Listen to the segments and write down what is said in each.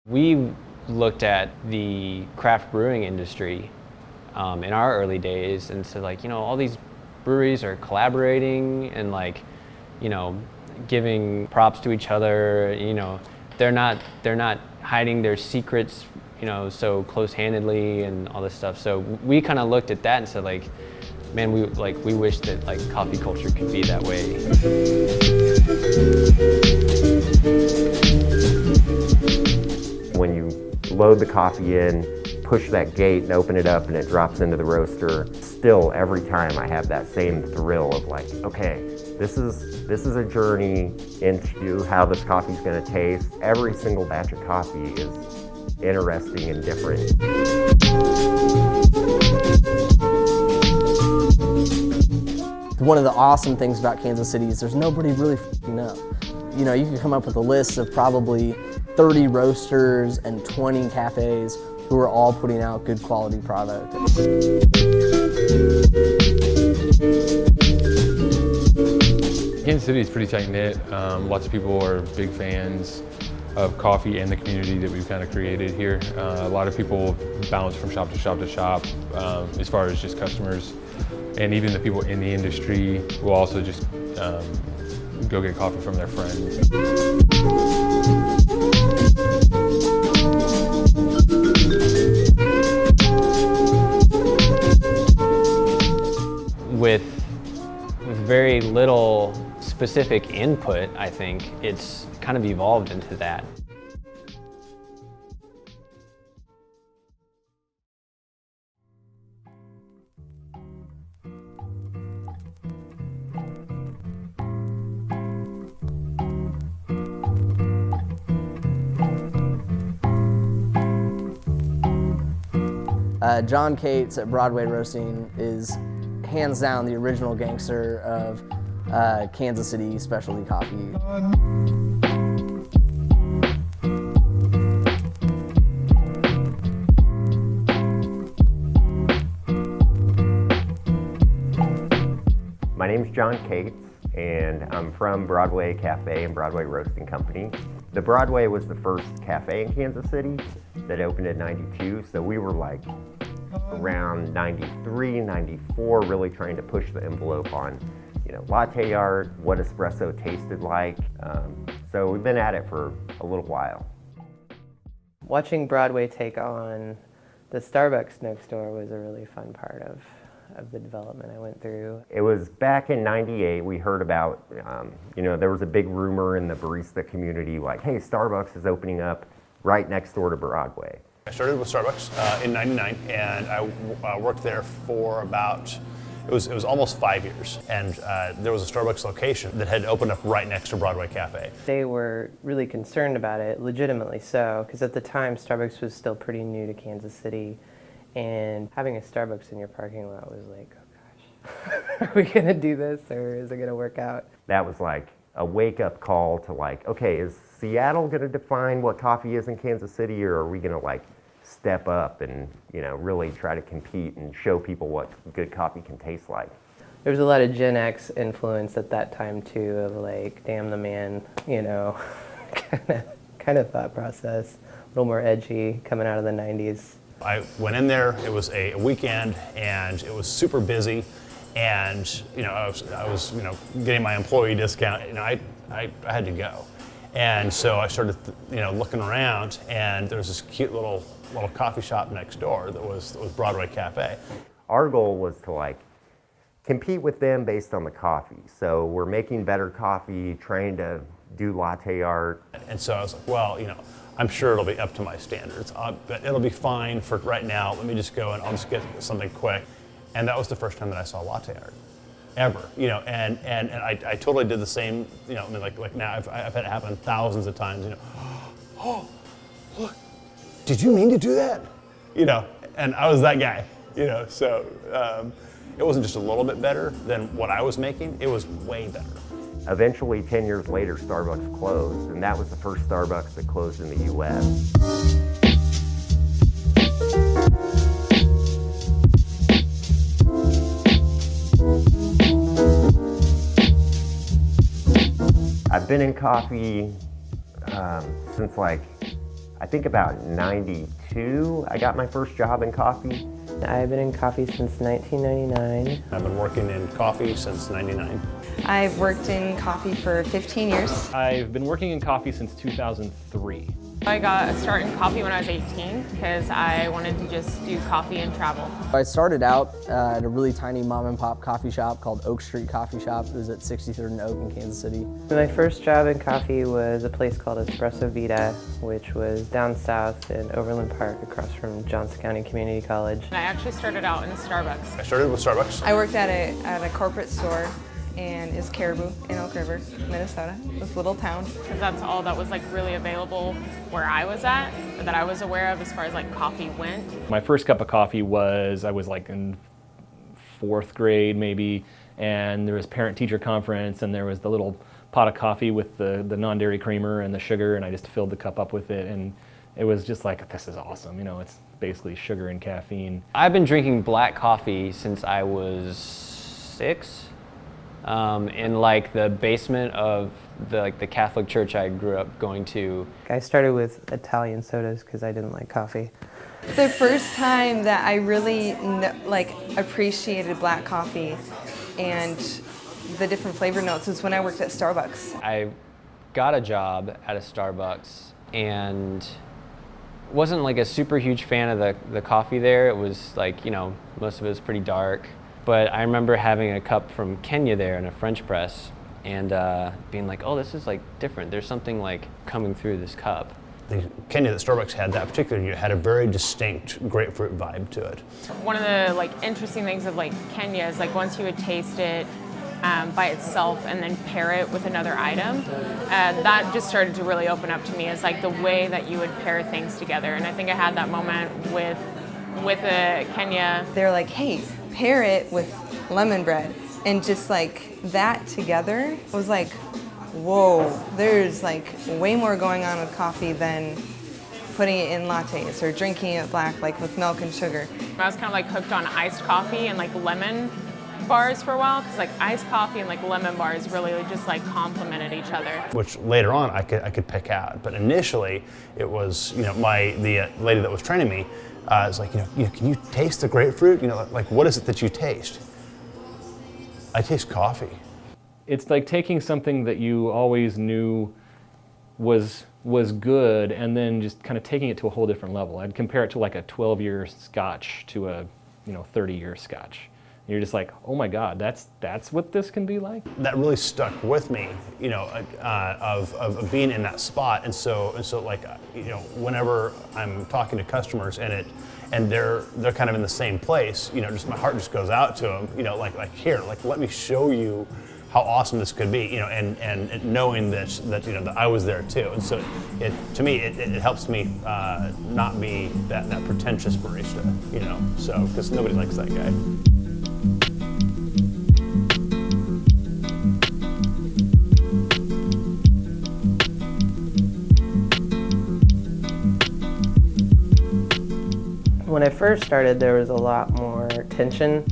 We looked at the craft brewing industry in our early days and said, like, all these breweries are collaborating and, like, giving props to each other. They're not hiding their secrets, so close-handedly and all this stuff. So we kind of looked at that and said, like, man, we wish that, like, coffee culture could be that way. When you load the coffee in, push that gate and open it up and it drops into the roaster, still every time I have that same thrill of, like, okay, this is a journey into how this coffee's going to taste. Every single batch of coffee is interesting and different. One of the awesome things about Kansas City is there's nobody really f***ing up. You can come up with a list of probably 30 roasters and 20 cafes who are all putting out good quality product. Kansas City is pretty tight-knit. Lots of people are big fans of coffee and the community that we've kind of created here. A lot of people bounce from shop to shop to shop as far as just customers. And even the people in the industry will also just go get coffee from their friends. With very little specific input, I think it's kind of evolved into that. John Cates at Broadway Roasting is hands down the original gangster of Kansas City specialty coffee. My name's John Cates, and I'm from Broadway Cafe and Broadway Roasting Company. The Broadway was the first cafe in Kansas City that opened in '92, so we were like around '93, '94, really trying to push the envelope on, latte art, what espresso tasted like. So we've been at it for a little while. Watching Broadway take on the Starbucks next door was a really fun part of the development I went through. It was back in '98, we heard about, there was a big rumor in the barista community, like, hey, Starbucks is opening up right next door to Broadway. I started with Starbucks in '99, and I worked there for about, it was almost 5 years. And there was a Starbucks location that had opened up right next to Broadway Cafe. They were really concerned about it, legitimately so, because at the time Starbucks was still pretty new to Kansas City, and having a Starbucks in your parking lot was like, oh gosh, are we gonna do this, or is it gonna work out? That was like a wake-up call to, like, okay, is Seattle gonna define what coffee is in Kansas City, or are we gonna, like, step up and, really try to compete and show people what good coffee can taste like? There was a lot of Gen X influence at that time too, of like, damn the man, kind of thought process, a little more edgy coming out of the '90s. I went in there, it was a weekend, and it was super busy, and I was getting my employee discount, I had to go. And so I started looking around, and there was this cute little coffee shop next door that was Broadway Cafe. Our goal was to, like, compete with them based on the coffee. So we're making better coffee, trying to do latte art. And so I was like, well, I'm sure it'll be up to my standards, but it'll be fine for right now. Let me just go and I'll just get something quick. And that was the first time that I saw latte art, ever. And I totally did the same. Like now I've had it happen thousands of times. Oh, look, did you mean to do that? And I was that guy. So it wasn't just a little bit better than what I was making. It was way better. Eventually, 10 years later, Starbucks closed, and that was the first Starbucks that closed in the U.S. I've been in coffee since like I think about 92, I got my first job in coffee. I've been in coffee since 1999. I've been working in coffee since '99. I've worked in coffee for 15 years. I've been working in coffee since 2003. I got a start in coffee when I was 18 because I wanted to just do coffee and travel. I started out at a really tiny mom and pop coffee shop called Oak Street Coffee Shop. It was at 63rd and Oak in Kansas City. My first job in coffee was a place called Espresso Vita, which was down south in Overland Park across from Johnson County Community College. And I actually started out in Starbucks. I started with Starbucks. I worked at a corporate store and is Caribou in Elk River, Minnesota, this little town. Because that's all that was like really available where I was at, or that I was aware of as far as like coffee went. My first cup of coffee I was like in 4th grade maybe, and there was parent-teacher conference, and there was the little pot of coffee with the non-dairy creamer and the sugar, and I just filled the cup up with it, and it was just like, this is awesome, you know, it's basically sugar and caffeine. I've been drinking black coffee since I was 6. In like the basement of the Catholic church I grew up going to. I started with Italian sodas because I didn't like coffee. The first time that I really appreciated black coffee and the different flavor notes was when I worked at Starbucks. I got a job at a Starbucks and wasn't like a super huge fan of the coffee there. It was like, you know, most of it was pretty dark. But I remember having a cup from Kenya there in a French press and being like, oh, this is like different. There's something like coming through this cup. The Kenya that Starbucks had that particular year had a very distinct grapefruit vibe to it. One of the like interesting things of like Kenya is like once you would taste it by itself and then pair it with another item, that just started to really open up to me as like the way that you would pair things together. And I think I had that moment with a Kenya. They're like, hey, pair it with lemon bread, and just like that together was like, whoa, there's like way more going on with coffee than putting it in lattes or drinking it black like with milk and sugar. I was kind of like hooked on iced coffee and like lemon bars for a while because like iced coffee and like lemon bars really just like complemented each other. Which later on I could pick out, but initially it was, you know, the lady that was training me was like, you know, can you taste the grapefruit? You know, like what is it that you taste? I taste coffee. It's like taking something that you always knew was good and then just kind of taking it to a whole different level. I'd compare it to like a 12-year Scotch to a 30-year Scotch. And you're just like, oh my God, that's what this can be like? That really stuck with me, you know, of being in that spot. And so like, you know, whenever I'm talking to customers and they're kind of in the same place, you know, just my heart just goes out to them, you know, like here, like let me show you how awesome this could be, you know, and knowing that you know that I was there too. And so to me it helps me not be that pretentious barista, you know, so because nobody likes that guy. When I first started, there was a lot more tension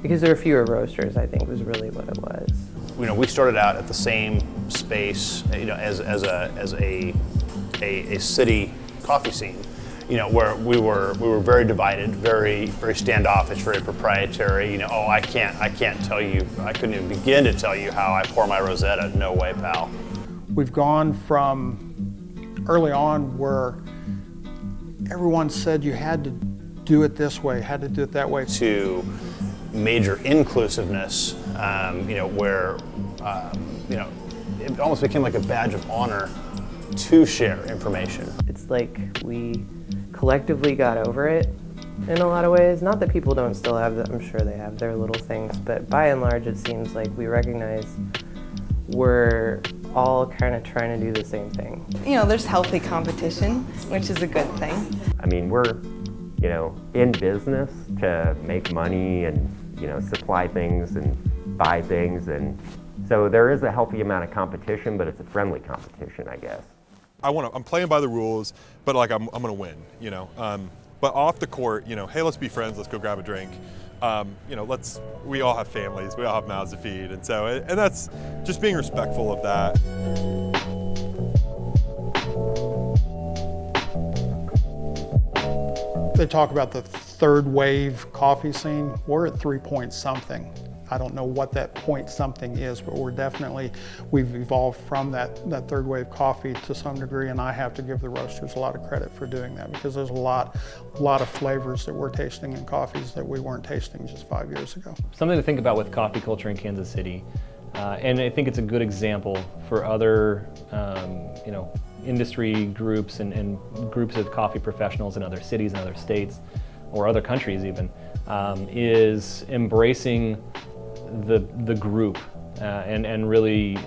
because there were fewer roasters, I think was really what it was. You know, we started out at the same space, you know, as a city coffee scene, you know, where we were very divided, very standoffish, very proprietary. You know, oh, I can't tell you, I couldn't even begin to tell you how I pour my Rosetta. No way, pal. We've gone from early on where everyone said you had to do it this way, had to do it that way, to major inclusiveness, you know, where, you know, it almost became like a badge of honor to share information. It's like we collectively got over it in a lot of ways. Not that people don't still have that, I'm sure they have their little things, but by and large it seems like we recognize we're all kind of trying to do the same thing. You know, there's healthy competition, which is a good thing. I mean, we're, you know, in business to make money and, you know, supply things and buy things, and so there is a healthy amount of competition, but it's a friendly competition, I guess. I'm playing by the rules, but like I'm gonna win, you know. But off the court, you know, hey, let's be friends, let's go grab a drink. You know, we all have families, we all have mouths to feed, and so, and that's just being respectful of that. They talk about the third wave coffee scene. We're at 3 point something. I don't know what that point something is, but we've evolved from that third wave coffee to some degree, and I have to give the roasters a lot of credit for doing that, because there's a lot of flavors that we're tasting in coffees that we weren't tasting just 5 years ago. Something to think about with coffee culture in Kansas City, and I think it's a good example for other industry groups and groups of coffee professionals in other cities and other states or other countries even, is embracing the group and really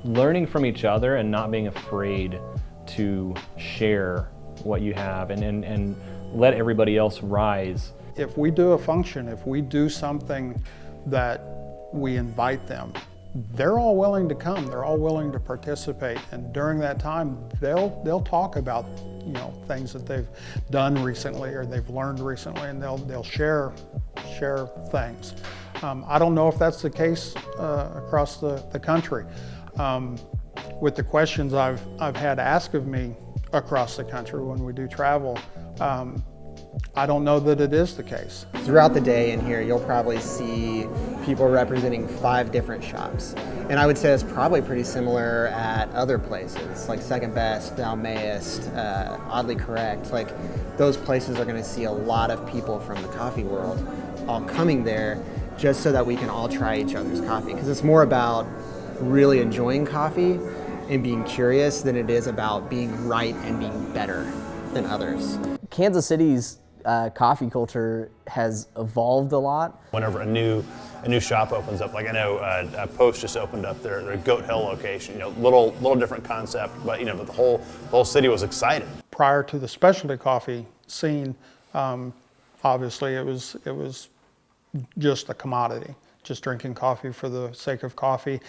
learning from each other and not being afraid to share what you have and let everybody else rise. If we do a function, if we do something that we invite them, they're all willing to come, they're all willing to participate, and during that time they'll talk about things that they've done recently or they've learned recently, and they'll share things. I don't know if that's the case across the country. With the questions I've had asked of me across the country when we do travel, I don't know that it is the case. Throughout the day in here, you'll probably see people representing 5 different shops. And I would say it's probably pretty similar at other places, like Second Best, Dalmaist, Oddly Correct. Like, those places are gonna see a lot of people from the coffee world all coming there just so that we can all try each other's coffee. Because it's more about really enjoying coffee and being curious than it is about being right and being better than others. Kansas City's coffee culture has evolved a lot. Whenever a new shop opens up, like I know Post just opened up their Goat Hill location. Little different concept, but but the whole city was excited. Prior to the specialty coffee scene, obviously it was just a commodity, just drinking coffee for the sake of coffee.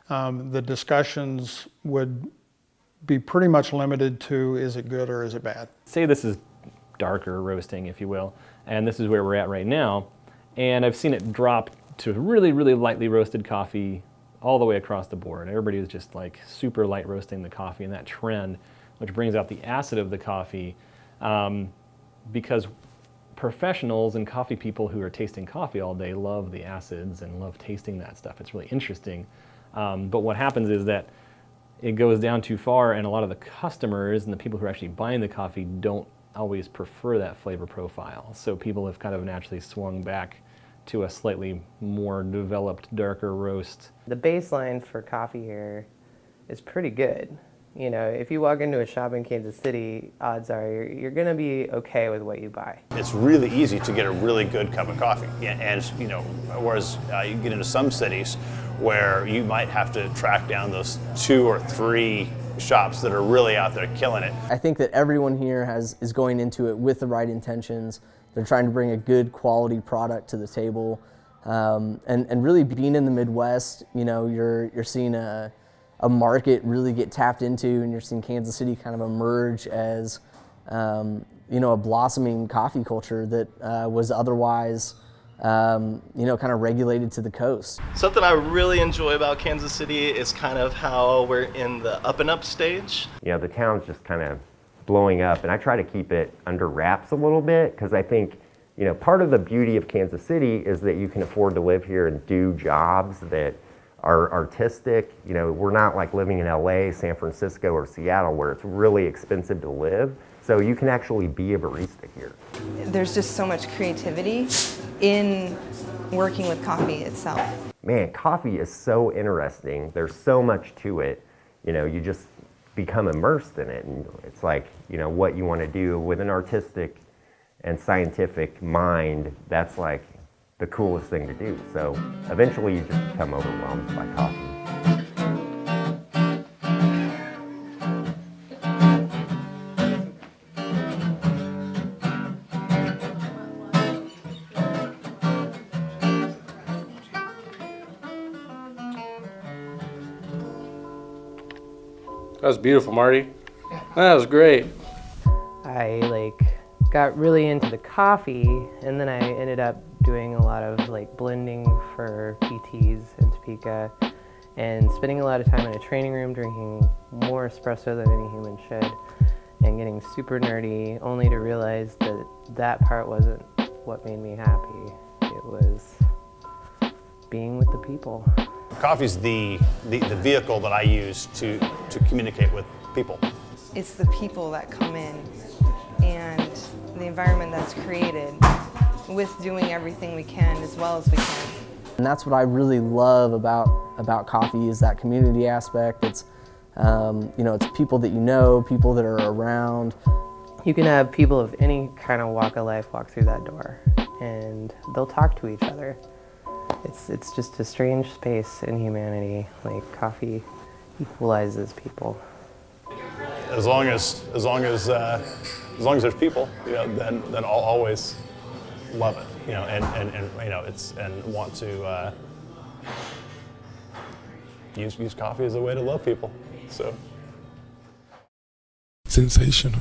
The discussions would be pretty much limited to, is it good or is it bad? Say this is darker roasting, if you will, and this is where we're at right now, and I've seen it drop to really, really lightly roasted coffee all the way across the board. Everybody is just like super light roasting the coffee, and that trend, which brings out the acid of the coffee, because professionals and coffee people who are tasting coffee all day love the acids and love tasting that stuff. It's really interesting. But what happens is that it goes down too far, and a lot of the customers and the people who are actually buying the coffee don't always prefer that flavor profile. So people have kind of naturally swung back to a slightly more developed, darker roast. The baseline for coffee here is pretty good. If you walk into a shop in Kansas City, odds are you're going to be okay with what you buy. It's really easy to get a really good cup of coffee, and whereas you get into some cities where you might have to track down those 2 or 3 shops that are really out there killing it. I think that everyone here is going into it with the right intentions. They're trying to bring a good quality product to the table, and really being in the Midwest, you're seeing a market really get tapped into, and you're seeing Kansas City kind of emerge as a blossoming coffee culture that was otherwise kind of regulated to the coast. Something I really enjoy about Kansas City is kind of how we're in the up and up stage. The town's just kind of blowing up, and I try to keep it under wraps a little bit, because I think part of the beauty of Kansas City is that you can afford to live here and do jobs that are artistic. We're not like living in LA, San Francisco, or Seattle, where it's really expensive to live. So you can actually be a barista here. There's just so much creativity in working with coffee itself. Man, coffee is so interesting. There's so much to it. You just become immersed in it, and it's like, what you want to do with an artistic and scientific mind, that's like the coolest thing to do. So eventually you just become overwhelmed by coffee. That was beautiful, Marty. That was great. I got really into the coffee, and then I ended up doing a lot of blending for PTs in Topeka, and spending a lot of time in a training room drinking more espresso than any human should, and getting getting super nerdy, only to realize that that part wasn't what made me happy. It was being with the people. Coffee's the vehicle that I use to communicate with people. It's the people that come in and the environment that's created with doing everything we can as well as we can. And that's what I really love about coffee is that community aspect. It's it's people that you know, people that are around. You can have people of any kind of walk of life walk through that door and they'll talk to each other. It's just a strange space in humanity. Like coffee equalizes people. As long as there's people, then I'll always love it, and want to use coffee as a way to love people. So sensational.